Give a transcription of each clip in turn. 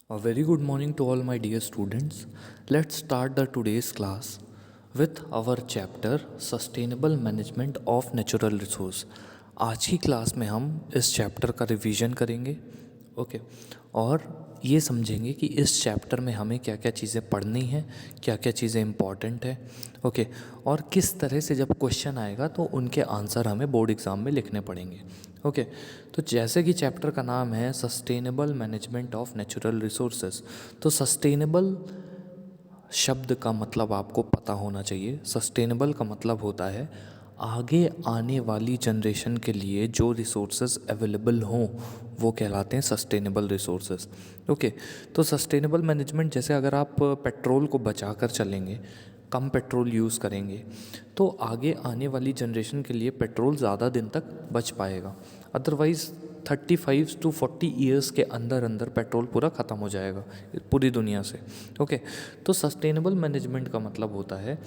A very good morning to all my dear students. Let's start the today's class with our chapter Sustainable Management of Natural Resource. आज की class में हम इस chapter का revision करेंगे okay और ये समझेंगे कि इस चैप्टर में हमें क्या क्या चीज़ें पढ़नी हैं, क्या क्या चीज़ें इम्पॉर्टेंट है ओके और किस तरह से जब क्वेश्चन आएगा तो उनके आंसर हमें बोर्ड एग्ज़ाम में लिखने पड़ेंगे ओके। तो जैसे कि चैप्टर का नाम है sustainable management of natural resources, तो सस्टेनेबल शब्द का मतलब आपको पता होना चाहिए। सस्टेनेबल का मतलब होता है आगे आने वाली जनरेशन के लिए जो रिसोर्सेज अवेलेबल हों वो कहलाते हैं सस्टेनेबल रिसोर्सेज ओके। तो सस्टेनेबल मैनेजमेंट जैसे अगर आप पेट्रोल को बचा कर चलेंगे, कम पेट्रोल यूज़ करेंगे तो आगे आने वाली जनरेशन के लिए पेट्रोल ज़्यादा दिन तक बच पाएगा। अदरवाइज़ 35 to 40 ईयर्स के अंदर अंदर पेट्रोल पूरा ख़त्म हो जाएगा पूरी दुनिया से ओके। तो सस्टेनेबल मैनेजमेंट का मतलब होता है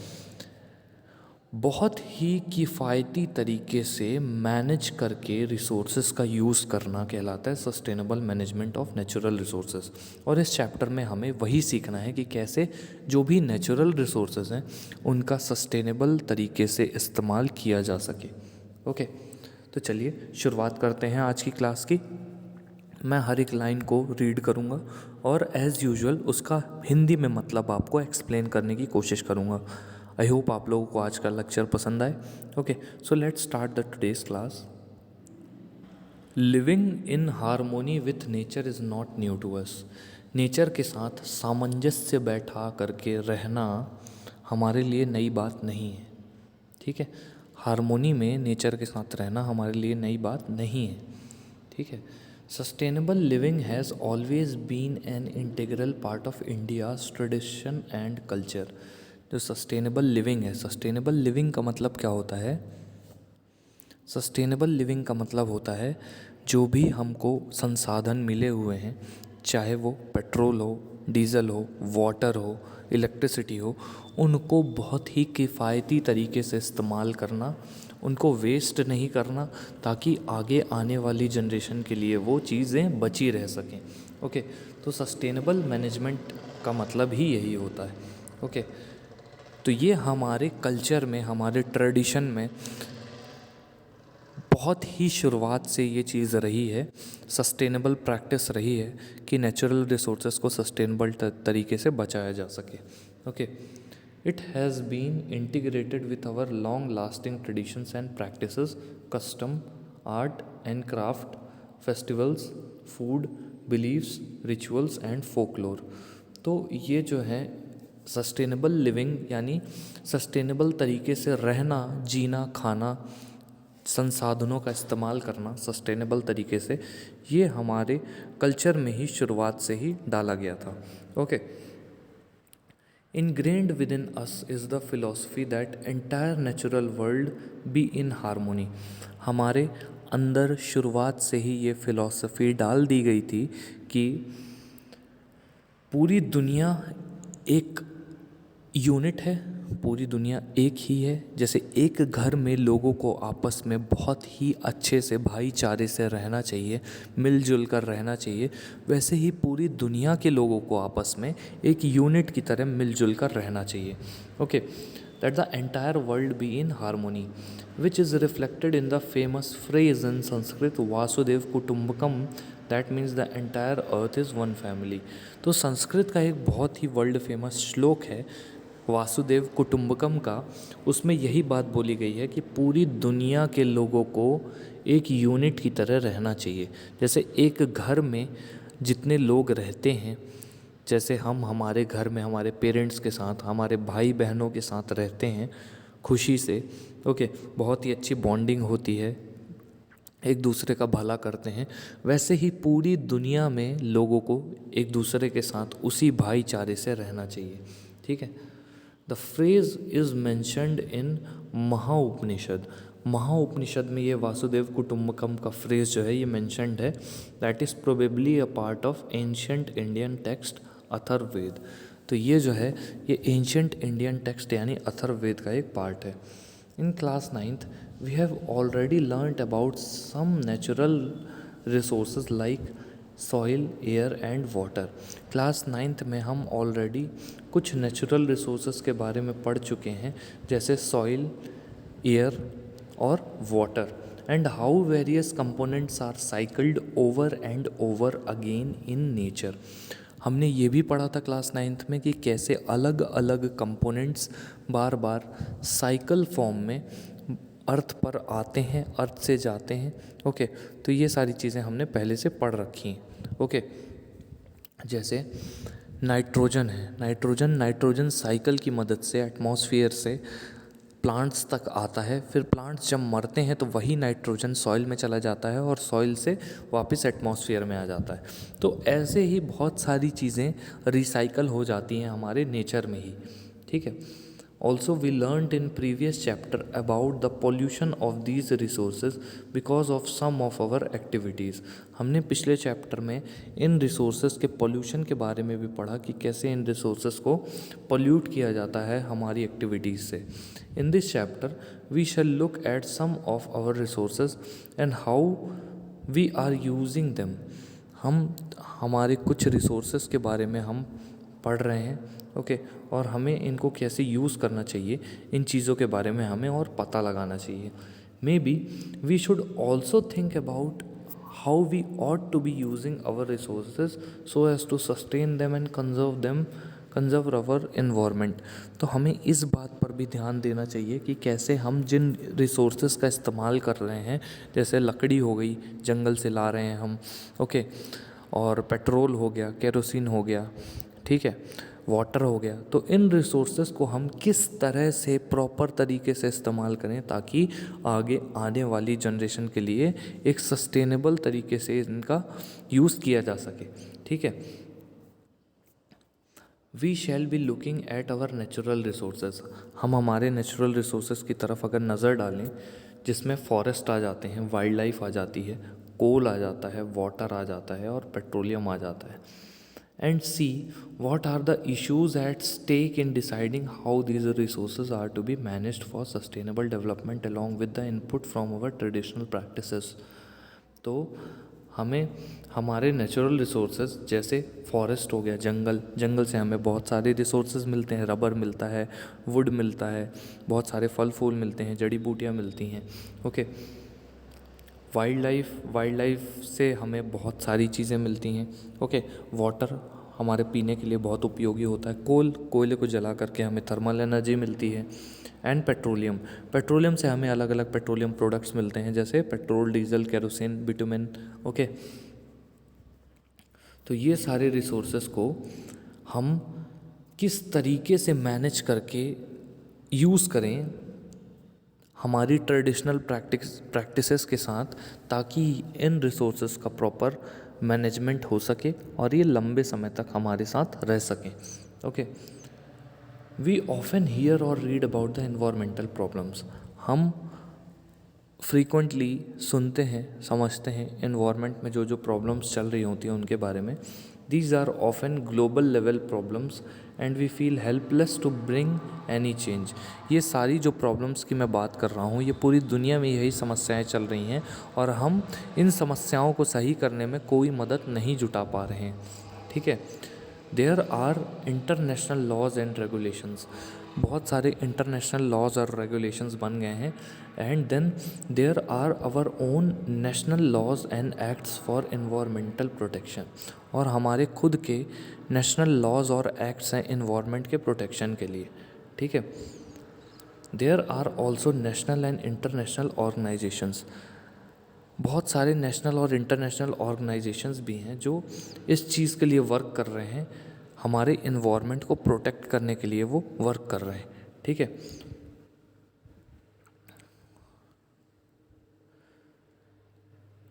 बहुत ही किफ़ायती तरीके से मैनेज करके रिसोर्सेज का यूज़ करना कहलाता है sustainable management of natural resources. और इस चैप्टर में हमें वही सीखना है कि कैसे जो भी नेचुरल रिसोर्सेज हैं उनका सस्टेनेबल तरीके से इस्तेमाल किया जा सके ओके। तो चलिए शुरुआत करते हैं आज की क्लास की। मैं हर एक लाइन को रीड करूँगा और एज़ यूजुअल उसका हिंदी में मतलब आपको एक्सप्लेन करने की कोशिश करूँगा। आई होप आप लोगों को आज का लेक्चर पसंद आए okay. So let's start the today's class. Living in harmony with nature is not new to us. Nature के साथ सामंजस्य बैठा करके रहना हमारे लिए नई बात नहीं है, ठीक है। हारमोनी में नेचर के साथ रहना हमारे लिए नई बात नहीं है, ठीक है। Sustainable living has always been an integral part of India's tradition and culture. जो सस्टेनेबल लिविंग है, सस्टेनेबल लिविंग का मतलब क्या होता है? सस्टेनेबल लिविंग का मतलब होता है जो भी हमको संसाधन मिले हुए हैं, चाहे वो पेट्रोल हो, डीजल हो, वाटर हो, इलेक्ट्रिसिटी हो, उनको बहुत ही किफ़ायती तरीके से इस्तेमाल करना, उनको वेस्ट नहीं करना ताकि आगे आने वाली जनरेशन के लिए वो चीज़ें बची रह सकें ओके। तो सस्टेनेबल मैनेजमेंट का मतलब ही यही होता है ओके। तो ये हमारे कल्चर में, हमारे ट्रेडिशन में बहुत ही शुरुआत से ये चीज़ रही है, सस्टेनेबल प्रैक्टिस रही है कि नेचुरल रिसोर्सेज को सस्टेनेबल तरीके से बचाया जा सके okay. It has been integrated with our long lasting traditions and practices, custom, art and craft, festivals, food, beliefs, rituals and folklore. तो ये जो है सस्टेनेबल लिविंग यानी सस्टेनेबल तरीके से रहना, जीना, खाना, संसाधनों का इस्तेमाल करना सस्टेनेबल तरीके से, ये हमारे कल्चर में ही शुरुआत से ही डाला गया था okay. Ingrained with in us is the philosophy that entire natural world be in harmony. हमारे अंदर शुरुआत से ही ये फिलॉसफी डाल दी गई थी कि पूरी दुनिया एक यूनिट है, पूरी दुनिया एक ही है। जैसे एक घर में लोगों को आपस में बहुत ही अच्छे से भाईचारे से रहना चाहिए, मिलजुल कर रहना चाहिए, वैसे ही पूरी दुनिया के लोगों को आपस में एक यूनिट की तरह मिलजुल कर रहना चाहिए okay. That the entire world be in harmony which is reflected in the famous phrase in Sanskrit वासुदेव कुटुंबकम, that means the entire earth is one family. तो संस्कृत का एक बहुत ही वर्ल्ड फेमस श्लोक है वासुदेव कुटुंबकम का, उसमें यही बात बोली गई है कि पूरी दुनिया के लोगों को एक यूनिट की तरह रहना चाहिए। जैसे एक घर में जितने लोग रहते हैं, जैसे हम हमारे घर में हमारे पेरेंट्स के साथ, हमारे भाई बहनों के साथ रहते हैं खुशी से ओके, बहुत ही अच्छी बॉन्डिंग होती है, एक दूसरे का भला करते हैं, वैसे ही पूरी दुनिया में लोगों को एक दूसरे के साथ उसी भाईचारे से रहना चाहिए, ठीक है। The phrase is mentioned in Mahopanishad. Mahopanishad में ये वासुदेव कुटुंबकम का फ्रेज जो है ये मैंशनड है। That is probably a part of ancient Indian text Atharvaveda. तो ये जो है ये एंशंट इंडियन टेक्स्ट यानी अथर्ववेद का एक पार्ट है। In class 9th we have already learnt about some natural resources like soil, air and water. Class 9th में हम ऑलरेडी कुछ नेचुरल रिसोर्सेज के बारे में पढ़ चुके हैं, जैसे सॉइल, एयर और water, and how various components are cycled over and over again in nature. हमने ये भी पढ़ा था क्लास 9th में कि कैसे अलग अलग कंपोनेंट्स बार बार साइकिल फॉर्म में अर्थ पर आते हैं, अर्थ से जाते हैं। ओके, तो ये सारी चीज़ें हमने पहले से पढ़ रखी हैं। ओके, जैसे नाइट्रोजन है, नाइट्रोजन साइकिल की मदद से एटमॉस्फेयर से प्लांट्स तक आता है, फिर प्लांट्स जब मरते हैं तो वही नाइट्रोजन सॉइल में चला जाता है और सॉइल से वापस एटमॉस्फेयर में आ जाता है। तो ऐसे ही बहुत सारी चीज़ें रिसाइकल हो जाती हैं हमारे नेचर में ही। ठीक है। Also, we learned in previous chapter about the pollution of these resources because of some of our activities। हमने पिछले चैप्टर में इन रिसोर्सेज के पोल्यूशन के बारे में भी पढ़ा कि कैसे इन रिसोर्सेज को पोल्यूट किया जाता है हमारी एक्टिविटीज़ से। In this chapter we shall look at some of our resources and how we are using them. हम हमारे कुछ रिसोर्सेज के बारे में हम पढ़ रहे हैं। ओके, और हमें इनको कैसे यूज़ करना चाहिए, इन चीज़ों के बारे में हमें और पता लगाना चाहिए। May be we should also think about how we ought to be using our resources so as to sustain them and conserve our environment. तो हमें इस बात पर भी ध्यान देना चाहिए कि कैसे हम जिन रिसोर्सेज का इस्तेमाल कर रहे हैं, जैसे लकड़ी हो गई, जंगल से ला रहे हैं हम, ओके, और पेट्रोल हो गया, केरोसिन हो गया, ठीक है, वाटर हो गया, तो इन रिसोर्सेज को हम किस तरह से प्रॉपर तरीके से इस्तेमाल करें ताकि आगे आने वाली जनरेशन के लिए एक सस्टेनेबल तरीके से इनका यूज़ किया जा सके। ठीक है। We shall be looking at our natural resources. हम हमारे नेचुरल रिसोर्सेज की तरफ अगर नज़र डालें, जिसमें फॉरेस्ट आ जाते हैं, वाइल्ड लाइफ आ जाती है, कोल आ जाता है, वाटर आ जाता है और पेट्रोलियम आ जाता है, and see what are the issues at stake in deciding how these resources are to be managed for sustainable development along with the input from our traditional practices। तो हमें हमारे नेचुरल रिसोर्सेज जैसे forest हो गया, जंगल से हमें बहुत सारे रिसोर्सेज मिलते हैं, रबर मिलता है, वुड मिलता है, बहुत सारे फल फूल मिलते हैं, जड़ी बूटियाँ मिलती हैं। ओके, वाइल्ड लाइफ से हमें बहुत सारी चीज़ें मिलती हैं। ओके, वाटर हमारे पीने के लिए बहुत उपयोगी होता है, कोयले को जला करके हमें थर्मल एनर्जी मिलती है, एंड पेट्रोलियम से हमें अलग अलग पेट्रोलियम प्रोडक्ट्स मिलते हैं, जैसे petrol, diesel, kerosene, bitumen. Okay, तो ये सारे रिसोर्सेस को हम किस तरीके से मैनेज करके यूज़ करें हमारी ट्रेडिशनल प्रैक्टिसेस के साथ, ताकि इन रिसोर्सेज का प्रॉपर मैनेजमेंट हो सके और ये लंबे समय तक हमारे साथ रह सकें। ओके, वी ऑफन हियर और read about the environmental problems. हम फ्रीक्वेंटली सुनते हैं, समझते हैं एनवायरनमेंट में जो जो प्रॉब्लम्स चल रही होती हैं उनके बारे में। These are often global level problems and we feel helpless to bring any change. ये सारी जो प्रॉब्लम्स की मैं बात कर रहा हूँ, ये पूरी दुनिया में यही समस्याएं चल रही हैं और हम इन समस्याओं को सही करने में कोई मदद नहीं जुटा पा रहे हैं। ठीक है। There are international laws and regulations. बहुत सारे इंटरनेशनल लॉज और रेगुलेशंस बन गए हैं, and then there are our own national laws and acts for environmental protection. और हमारे खुद के नेशनल लॉज और एक्ट्स हैं एनवायरमेंट के प्रोटेक्शन के लिए। ठीक है। There are also national and international organisations. बहुत सारे नेशनल और इंटरनेशनल ऑर्गेनाइजेशंस भी हैं जो इस चीज़ के लिए वर्क कर रहे हैं, हमारे इन्वायरमेंट को प्रोटेक्ट करने के लिए वो वर्क कर रहे हैं। ठीक है।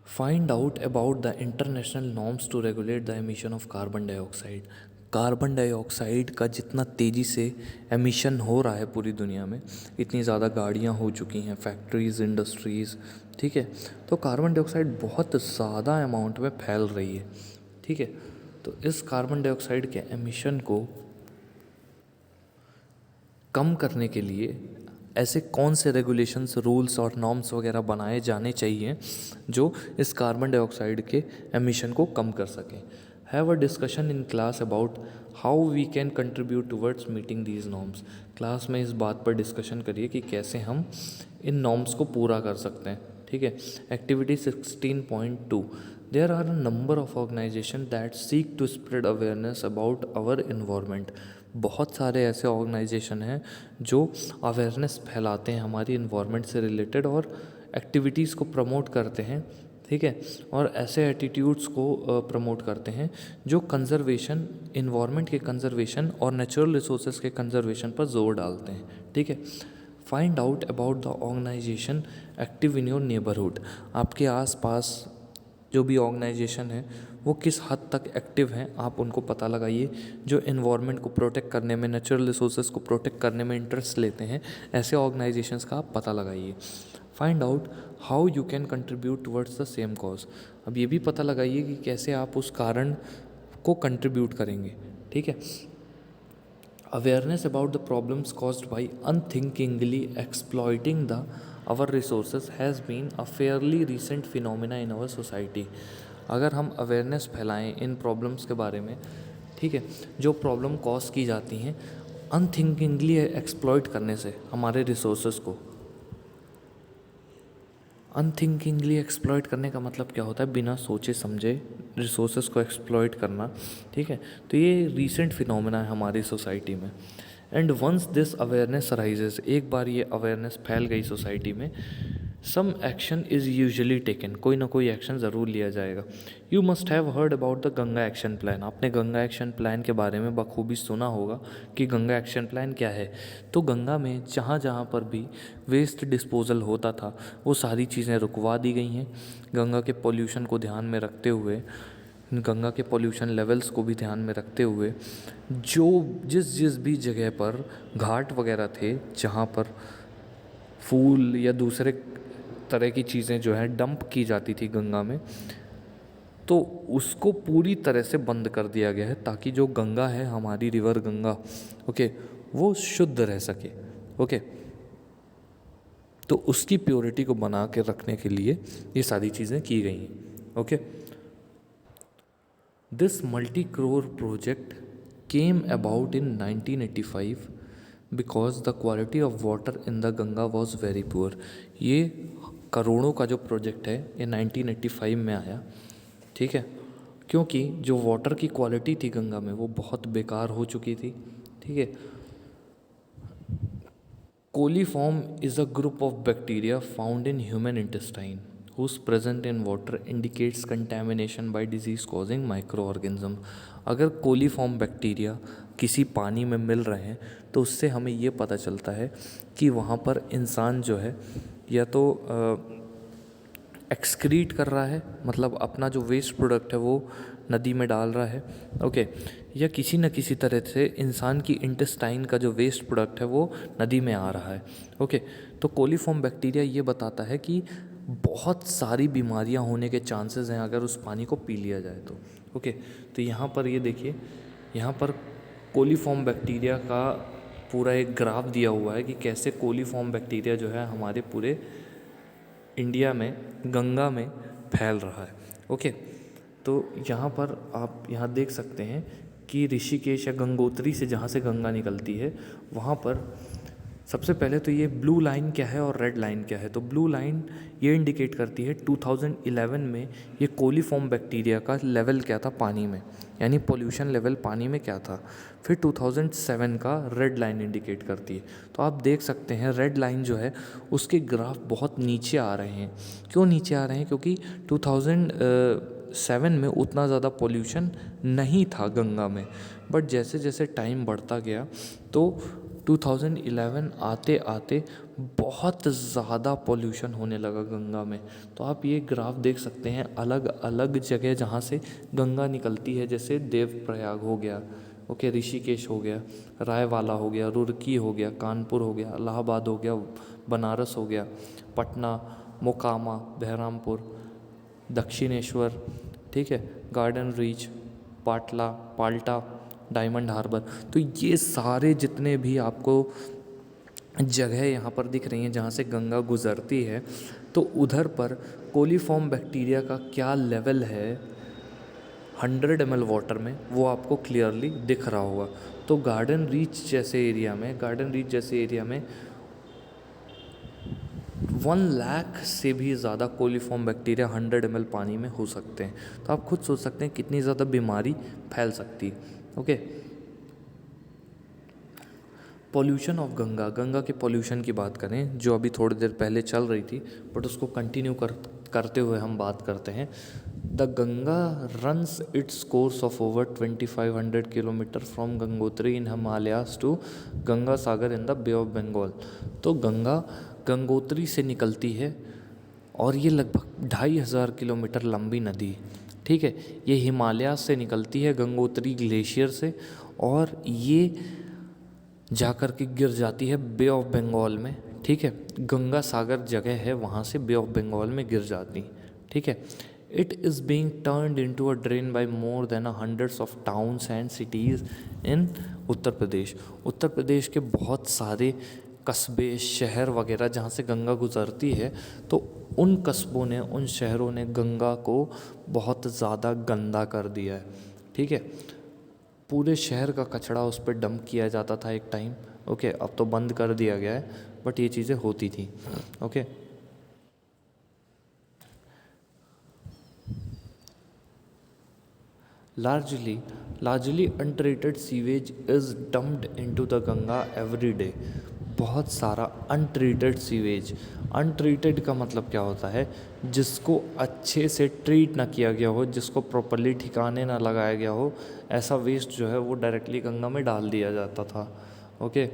Find out about the international norms to regulate the emission of carbon dioxide. Carbon dioxide का जितना तेज़ी से एमिशन हो रहा है पूरी दुनिया में, इतनी ज़्यादा गाड़ियाँ हो चुकी हैं, फैक्ट्रीज़, इंडस्ट्रीज़, ठीक है, तो कार्बन डाइऑक्साइड बहुत ज़्यादा अमाउंट में फैल रही है। ठीक है। तो इस कार्बन डाइऑक्साइड के एमिशन को कम करने के लिए ऐसे कौन से रेगुलेशंस, रूल्स और नॉर्म्स वगैरह बनाए जाने चाहिए जो इस कार्बन डाइऑक्साइड के एमिशन को कम कर सकें। Have a discussion in class about how we can contribute towards meeting these norms. Class में इस बात पर डिस्कशन करिए कि कैसे हम इन नॉर्म्स को पूरा कर सकते हैं। ठीक है। Activity 16.2, there are a number of organisation that seek to spread awareness about our environment. बहुत सारे ऐसे ऑर्गेनाइजेशन हैं जो अवेयरनेस फैलाते हैं हमारी इन्वायरमेंट से रिलेटेड और एक्टिविटीज़ को प्रमोट करते हैं। ठीक है। और ऐसे एटीट्यूड्स को प्रमोट करते हैं जो कंजर्वेशन, इन्वायरमेंट के कंजर्वेशन और नेचुरल रिसोर्सेज के कंजर्वेशन पर जोर डालते हैं। ठीक है। Find out about the organisation active in your neighbourhood. आपके आसपास जो भी ऑर्गेनाइजेशन है वो किस हद तक एक्टिव हैं, आप उनको पता लगाइए। जो इन्वायरमेंट को प्रोटेक्ट करने में, नेचुरल रिसोर्सेज को प्रोटेक्ट करने में इंटरेस्ट लेते हैं, ऐसे ऑर्गेनाइजेशंस का आप पता लगाइए। Find out how you can contribute towards the same cause. अब ये भी पता लगाइए कि कैसे आप उस कारण को कंट्रीब्यूट करेंगे। ठीक है। Awareness about the problems caused by unthinkingly exploiting the our resources has been a fairly recent phenomena in our society। अगर हम अवेयरनेस फैलाएं इन प्रॉब्लम्स के बारे में, ठीक है, जो प्रॉब्लम कॉज की जाती हैं अनथिंकिंगली एक्सप्लॉइट करने से हमारे रिसोर्सेज को। अनथिंकिंगली एक्सप्लॉइट करने का मतलब क्या होता है? बिना सोचे समझे रिसोर्सेज को एक्सप्लॉइट करना। ठीक है। तो ये रीसेंट फिनोमेना है हमारी सोसाइटी में। And once this awareness rises, एक बार ये अवेयरनेस फैल गई सोसाइटी में, some action is usually taken, कोई ना कोई एक्शन ज़रूर लिया जाएगा। You must have heard about the Ganga action plan. आपने गंगा एक्शन प्लान के बारे में बखूबी सुना होगा कि गंगा एक्शन प्लान क्या है। तो गंगा में जहाँ जहाँ पर भी वेस्ट डिस्पोजल होता था वो सारी चीज़ें रुकवा दी गई हैं। गंगा के पोल्यूशन को ध्यान में रखते हुए, गंगा के पोल्यूशन लेवल्स को भी ध्यान में रखते हुए, जो जिस जिस भी जगह पर घाट वगैरह थे जहाँ पर फूल या दूसरे तरह की चीज़ें जो हैं डंप की जाती थी गंगा में, तो उसको पूरी तरह से बंद कर दिया गया है ताकि जो गंगा है, हमारी रिवर गंगा, ओके, वो शुद्ध रह सके। ओके। तो उसकी प्योरिटी को बना के रखने के लिए ये सारी चीज़ें की गई हैं। Okay. This multi crore project came about in 1985 because the quality of water in the Ganga was very poor. ये करोड़ों का जो प्रोजेक्ट है ये 1985 में आया। ठीक है। क्योंकि जो वाटर की क्वालिटी थी गंगा में वो बहुत बेकार हो चुकी थी। ठीक है। Coliform is a group of bacteria found in human intestine whose present in water indicates contamination by disease causing microorganism। अगर कोलीफॉर्म बैक्टीरिया किसी पानी में मिल रहे हैं तो उससे हमें ये पता चलता है कि वहाँ पर इंसान जो है या तो एक्सक्रीट कर रहा है, मतलब अपना जो वेस्ट प्रोडक्ट है वो नदी में डाल रहा है। ओके। या किसी न किसी तरह से इंसान की इंटेस्टाइन का जो वेस्ट प्रोडक्ट है वो नदी में आ रहा है। ओके। तो कोलीफॉर्म बैक्टीरिया ये बताता है कि बहुत सारी बीमारियां होने के चांसेस हैं अगर उस पानी को पी लिया जाए तो। ओके। तो यहाँ पर ये देखिए, यहाँ पर कोलीफॉर्म बैक्टीरिया का पूरा एक ग्राफ दिया हुआ है कि कैसे कोलीफॉर्म बैक्टीरिया जो है हमारे पूरे इंडिया में गंगा में फैल रहा है। ओके। तो यहाँ पर आप यहाँ देख सकते हैं कि ऋषिकेश या गंगोत्री से जहाँ से गंगा निकलती है वहाँ पर सबसे पहले तो ये ब्लू लाइन क्या है और रेड लाइन क्या है। तो ब्लू लाइन ये इंडिकेट करती है 2011 में ये कोलीफॉर्म बैक्टीरिया का लेवल क्या था पानी में, यानी पोल्यूशन लेवल पानी में क्या था। फिर 2007 का रेड लाइन इंडिकेट करती है। तो आप देख सकते हैं रेड लाइन जो है उसके ग्राफ बहुत नीचे आ रहे हैं। क्यों नीचे आ रहे हैं? क्योंकि 2007 में उतना ज़्यादा पोल्यूशन नहीं था गंगा में, बट जैसे जैसे टाइम बढ़ता गया तो 2011 आते आते बहुत ज़्यादा पोल्यूशन होने लगा गंगा में। तो आप ये ग्राफ देख सकते हैं अलग अलग जगह जहाँ से गंगा निकलती है, जैसे देवप्रयाग हो गया, ओके, ऋषिकेश हो गया, रायवाला हो गया, रुड़की हो गया, कानपुर हो गया, इलाहाबाद हो गया, बनारस हो गया, पटना, मोकामा, बहरामपुर, दक्षिणेश्वर, ठीक है, गार्डन रीच, पाल्टा, डायमंड हार्बर। तो ये सारे जितने भी आपको जगह यहाँ पर दिख रही हैं जहाँ से गंगा गुजरती है, तो उधर पर कोलीफॉर्म बैक्टीरिया का क्या लेवल है 100 ml वाटर में, वो आपको क्लियरली दिख रहा होगा। तो गार्डन रीच जैसे एरिया में 1 लाख से भी ज़्यादा कोलीफॉर्म बैक्टीरिया 100 ml पानी में हो सकते हैं। तो आप खुद सोच सकते हैं कितनी ज़्यादा बीमारी फैल सकती है। ओके, पॉल्यूशन ऑफ गंगा के पॉल्यूशन की बात करें, जो अभी थोड़ी देर पहले चल रही थी, बट उसको कंटिन्यू करते हुए हम बात करते हैं। The Ganga runs its course of over 2500 kilometres from Gangotri in Himalayas to Ganga Sagar in the bay of Bengal. तो गंगा गंगोत्री से निकलती है और ये लगभग 2500 किलोमीटर लंबी नदी, ठीक है। ये हिमालय से निकलती है गंगोत्री ग्लेशियर से, और ये जाकर के गिर जाती है बे ऑफ बंगाल में, ठीक है। गंगा सागर जगह है, वहाँ से बे ऑफ बंगाल में गिर जाती, ठीक है। It is being turned into a drain by more than hundreds of towns and cities in Uttar Pradesh. Uttar Pradesh के बहुत सारे कस्बे, शहर वगैरह जहाँ से गंगा गुजरती है, तो उन कस्बों ने, उन शहरों ने गंगा को बहुत ज़्यादा गंदा कर दिया है, ठीक है। पूरे शहर का कचरा उस पर डंप किया जाता था एक टाइम, ओके। अब तो बंद कर दिया गया है, बट ये चीज़ें होती थी, okay. largely untreated sewage is dumped into the Ganga every day। बहुत सारा अनट्रीटेड सीवेज, अनट्रीटेड का मतलब क्या होता है, जिसको अच्छे से ट्रीट ना किया गया हो, जिसको प्रॉपरली ठिकाने ना लगाया गया हो, ऐसा वेस्ट जो है वो डायरेक्टली गंगा में डाल दिया जाता था, ओके,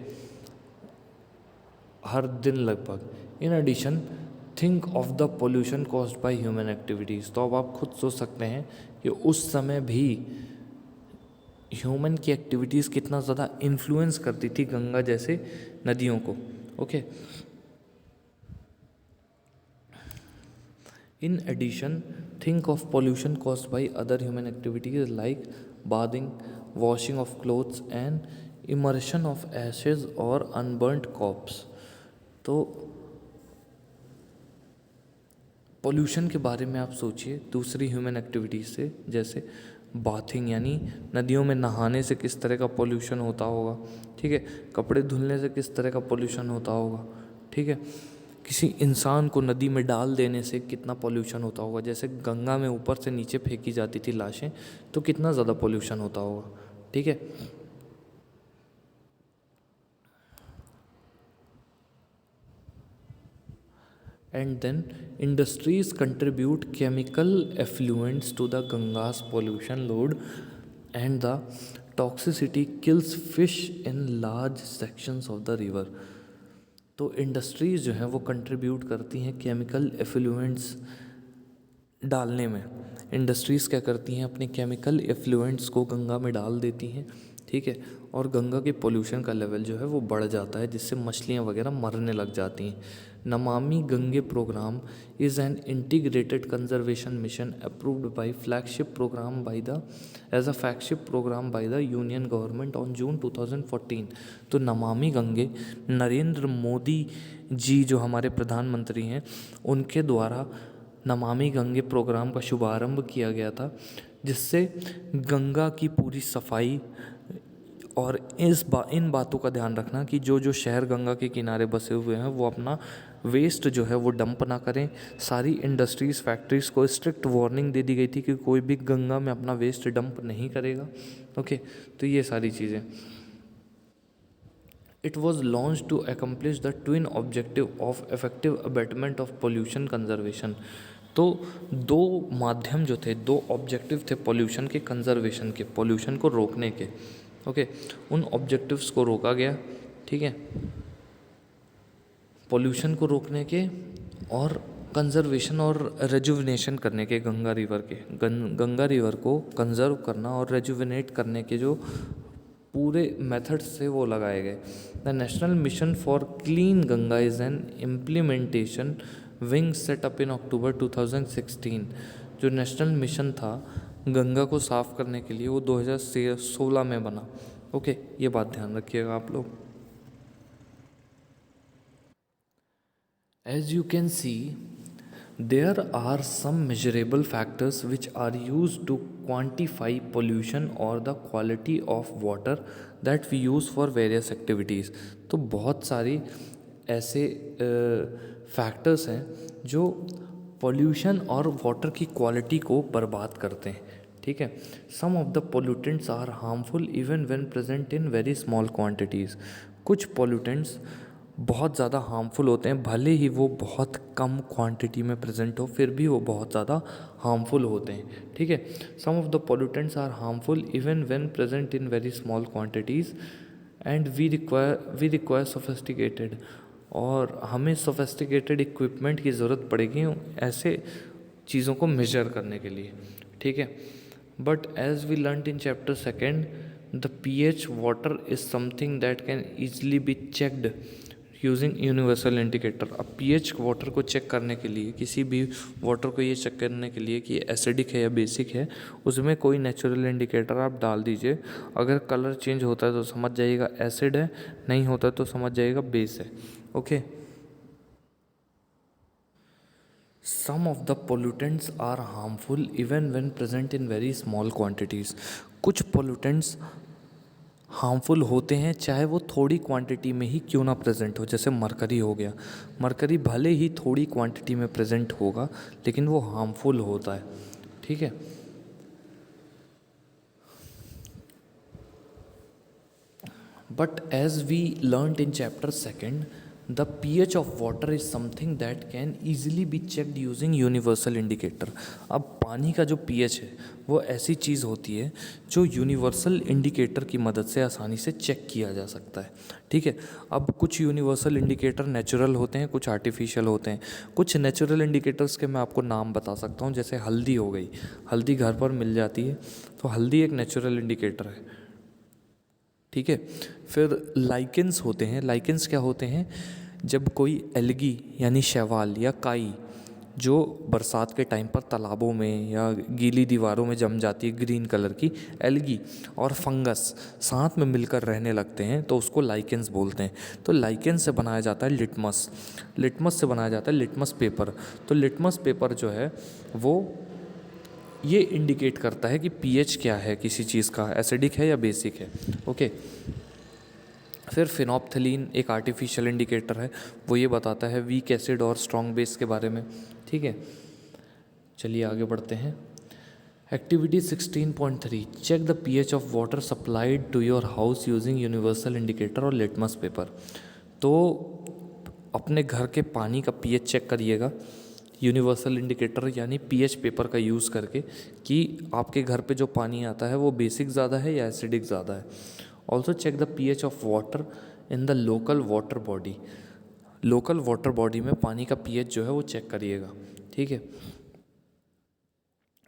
हर दिन लगभग। In addition think of the pollution caused by human activities. तो अब आप खुद सोच सकते हैं कि उस समय भी ह्यूमन की एक्टिविटीज़ कितना ज़्यादा इन्फ्लुएंस करती थी गंगा जैसे नदियों को, okay. In addition think of pollution caused by other human activities like bathing, washing of clothes and immersion of ashes और अनबर्नड कॉप्स। तो पोल्यूशन के बारे में आप सोचिए दूसरी ह्यूमन एक्टिविटीज़ से, जैसे बाथिंग यानी नदियों में नहाने से किस तरह का पोल्यूशन होता होगा, ठीक है। कपड़े धुलने से किस तरह का पोल्यूशन होता होगा, ठीक है। किसी इंसान को नदी में डाल देने से कितना पोल्यूशन होता होगा, जैसे गंगा में ऊपर से नीचे फेंकी जाती थी लाशें, तो कितना ज़्यादा पोल्यूशन होता होगा, ठीक है। And then industries contribute chemical effluents to the Ganga's pollution load, and the toxicity kills fish in large sections of the river। तो इंडस्ट्रीज़ जो हैं वो कंट्रीब्यूट करती हैं केमिकल एफ्लुएंट्स डालने में। इंडस्ट्रीज़ क्या करती हैं, अपने केमिकल एफ्लुएंट्स को गंगा में डाल देती हैं, ठीक है। और गंगा के पोल्यूशन का लेवल जो है वो बढ़ जाता है, जिससे मछलियाँ वगैरह मरने लग जाती हैं। Namami Gange programme is an integrated conservation mission approved by flagship programme by the as a flagship programme by the union government on June 2014। तो नमामि गंगे नरेंद्र मोदी जी जो हमारे प्रधानमंत्री हैं, उनके द्वारा नमामि गंगे प्रोग्राम का शुभारंभ किया गया था, जिससे गंगा की पूरी सफाई और इन बातों का ध्यान रखना कि जो जो शहर गंगा के किनारे बसे हुए हैं वो अपना वेस्ट जो है वो डंप ना करें। सारी इंडस्ट्रीज़, फैक्ट्रीज़ को स्ट्रिक्ट वार्निंग दे दी गई थी कि कोई भी गंगा में अपना वेस्ट डंप नहीं करेगा, ओके। तो ये सारी चीज़ें। It was launched to accomplish the twin objective of effective abatement of pollution conservation। तो दो माध्यम जो थे, दो ऑब्जेक्टिव थे पोल्यूशन के कंजर्वेशन के, पोल्यूशन को रोकने के, ओके। उन ऑब्जेक्टिव्स को रोका गया, ठीक है, पोल्यूशन को रोकने के और कंजर्वेशन और रेजुविनेशन करने के गंगा रिवर के। गंगा रिवर को कंजर्व करना और रेजुविनेट करने के जो पूरे मेथड्स से वो लगाए गए। The national mission for clean Ganga is an implementation wing set up in October 2016। जो नेशनल मिशन था गंगा को साफ़ करने के लिए, वो 2016 में बना, ओके। ये बात ध्यान रखिएगा आप लोग। As you can see, there are some measurable factors which are used to quantify pollution or the quality of water that we use for various activities. तो बहुत सारी ऐसे फैक्टर्स हैं जो पोल्यूशन और वाटर की क्वालिटी को बर्बाद करते हैं, ठीक है। Some of the pollutants are harmful even when present in very small quantities. कुछ पोल्यूटेंट्स बहुत ज़्यादा हार्मफुल होते हैं, भले ही वो बहुत कम क्वांटिटी में प्रेजेंट हो फिर भी वो बहुत ज़्यादा हार्मफुल होते हैं, ठीक है। Some of the pollutants are harmful even when present in very small quantities and we require sophisticated, और हमें सोफिस्टिकेटेड इक्विपमेंट की ज़रूरत पड़ेगी ऐसे चीज़ों को मेजर करने के लिए, ठीक है। But as we learn in chapter second, the pH water is something that can easily be checked using universal indicator. अब pH वाटर को चेक करने के लिए, किसी भी वाटर को ये चेक करने के लिए कि एसिडिक है या बेसिक है, उसमें कोई नेचुरल इंडिकेटर आप डाल दीजिए। अगर कलर चेंज होता है तो समझ जाइएगा एसिड है, नहीं होता तो समझ जाइएगा बेस है, okay. Some of the pollutants are harmful even when present in very small quantities. कुछ पोल्यूटेंट्स हार्मफुल होते हैं चाहे वो थोड़ी क्वांटिटी में ही क्यों ना प्रेजेंट हो। जैसे मरकरी हो गया, मरकरी भले ही थोड़ी क्वांटिटी में प्रेजेंट होगा लेकिन वो हार्मफुल होता है, ठीक है। But as we learned in chapter second, the pH of water is something that can easily be checked using universal indicator. अब पानी का जो pH है वो ऐसी चीज़ होती है जो यूनिवर्सल इंडिकेटर की मदद से आसानी से चेक किया जा सकता है, ठीक है। अब कुछ यूनिवर्सल इंडिकेटर नेचुरल होते हैं, कुछ आर्टिफिशियल होते हैं। कुछ नेचुरल इंडिकेटर्स के मैं आपको नाम बता सकता हूँ, जैसे हल्दी हो गई, हल्दी घर पर मिल जाती है तो हल्दी एक नेचुरल इंडिकेटर है, ठीक है। फिर लाइकेंस होते हैं। लाइकेंस क्या होते हैं? जब कोई एल्गी यानी शैवाल या काई जो बरसात के टाइम पर तालाबों में या गीली दीवारों में जम जाती है, ग्रीन कलर की एल्गी और फंगस साथ में मिलकर रहने लगते हैं तो उसको लाइकेंस बोलते हैं। तो लाइकेंस से बनाया जाता है लिटमस, लिटमस से बनाया जाता है लिटमस पेपर। तो लिटमस पेपर जो है वो ये इंडिकेट करता है कि pH क्या है किसी चीज़ का, एसिडिक है या बेसिक है, ओके। फिर फिनोप्थलीन एक आर्टिफिशियल इंडिकेटर है, वो ये बताता है वीक एसिड और स्ट्रॉन्ग बेस के बारे में, ठीक है। चलिए आगे बढ़ते हैं। Activity 16.3, check the pH of water supplied to your house using universal indicator और लिटमस पेपर। तो अपने घर के पानी का pH चेक करिएगा यूनिवर्सल इंडिकेटर यानी pH पेपर का यूज़ करके कि आपके घर पे जो पानी आता है वो बेसिक ज़्यादा है या एसिडिक ज़्यादा है। Also check the pH of water in the local water body. Local water body में पानी का pH जो है वो चेक करिएगा, ठीक है।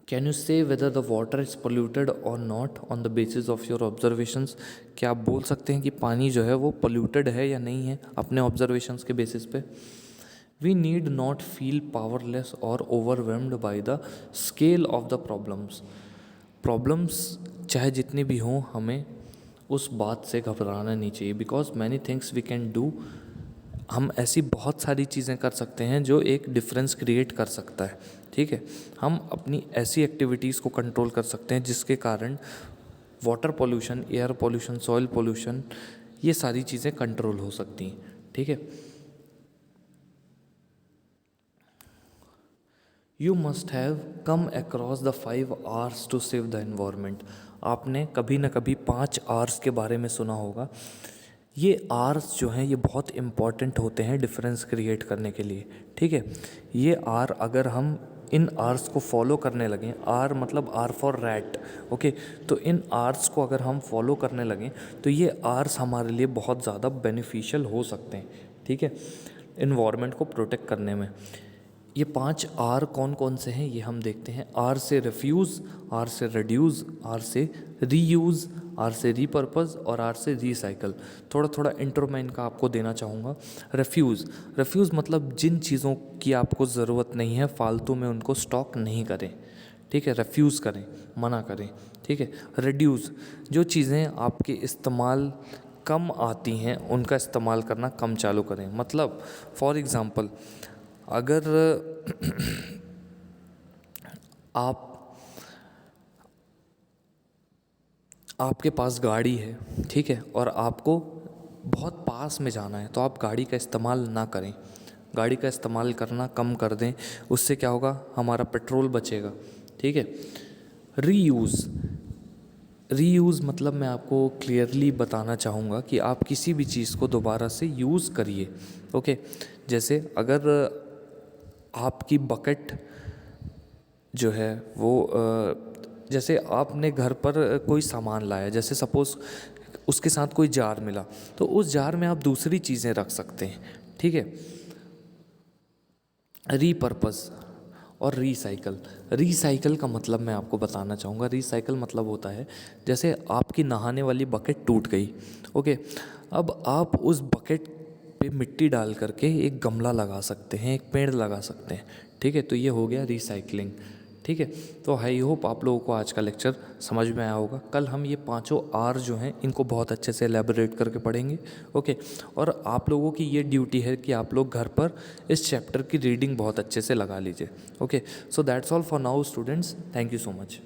Can you say whether the water is polluted or not on the basis of your observations. क्या आप बोल सकते हैं कि पानी जो है वो पोल्यूटेड है या नहीं है अपने ऑब्जर्वेशंस के बेसिस पे। We need not feel powerless or overwhelmed by the scale of the problems. Problems चाहे जितनी भी हों हमें उस बात से घबराना नहीं चाहिए, because many things we can do। हम ऐसी बहुत सारी चीज़ें कर सकते हैं जो एक डिफरेंस क्रिएट कर सकता है, ठीक है। हम अपनी ऐसी एक्टिविटीज़ को कंट्रोल कर सकते हैं जिसके कारण water pollution, air pollution, soil pollution, ये सारी चीज़ें कंट्रोल हो सकती हैं, ठीक है। You must have come across the 5 R's to save the environment. आपने कभी ना कभी 5 R's के बारे में सुना होगा। ये R's जो हैं ये बहुत इम्पॉर्टेंट होते हैं डिफरेंस क्रिएट करने के लिए, ठीक है। ये R अगर हम इन R's को फॉलो करने लगें, R मतलब R फॉर रैट, ओके। तो इन R's को अगर हम फॉलो करने लगें तो ये R's हमारे लिए बहुत ज़्यादा बेनिफिशियल हो सकते हैं, ठीक है, इन्वायरमेंट को प्रोटेक्ट करने में। ये 5 R कौन कौन से हैं ये हम देखते हैं। R से रिफ्यूज़, R से रिड्यूस, R से रीयूज़, R से रीपर्पज़ और R से रीसाइकल। थोड़ा थोड़ा इंट्रो मैं इनका आपको देना चाहूँगा। रिफ्यूज़ मतलब जिन चीज़ों की आपको ज़रूरत नहीं है फालतू में उनको स्टॉक नहीं करें, ठीक है, रिफ्यूज़ करें, मना करें, ठीक है। रिड्यूस जो चीज़ें आपके इस्तेमाल कम आती हैं उनका इस्तेमाल करना कम चालू करें। मतलब फॉर एग्ज़ाम्पल अगर आप आपके पास गाड़ी है, ठीक है, और आपको बहुत पास में जाना है तो आप गाड़ी का इस्तेमाल ना करें, गाड़ी का इस्तेमाल करना कम कर दें। उससे क्या होगा, हमारा पेट्रोल बचेगा, ठीक है। रीयूज़ मतलब मैं आपको क्लियरली बताना चाहूँगा कि आप किसी भी चीज़ को दोबारा से यूज़ करिए, ओके। जैसे अगर आपकी बकेट जो है वो जैसे आपने घर पर कोई सामान लाया, जैसे सपोज़ उसके साथ कोई जार मिला, तो उस जार में आप दूसरी चीज़ें रख सकते हैं, ठीक है। रीपर्पज़ और रीसाइकल का मतलब मैं आपको बताना चाहूँगा। रीसाइकल मतलब होता है जैसे आपकी नहाने वाली बकेट टूट गई, ओके, अब आप उस बकेट पे मिट्टी डाल करके एक गमला लगा सकते हैं, एक पेड़ लगा सकते हैं, ठीक है। तो ये हो गया रिसाइकलिंग, ठीक है। तो आई होप आप लोगों को आज का लेक्चर समझ में आया होगा। कल हम ये पांचों आर जो हैं इनको बहुत अच्छे से एलैबोरेट करके पढ़ेंगे, ओके। और आप लोगों की ये ड्यूटी है कि आप लोग घर पर इस चैप्टर की रीडिंग बहुत अच्छे से लगा लीजिए, okay. So that's all for now students, thank you so much.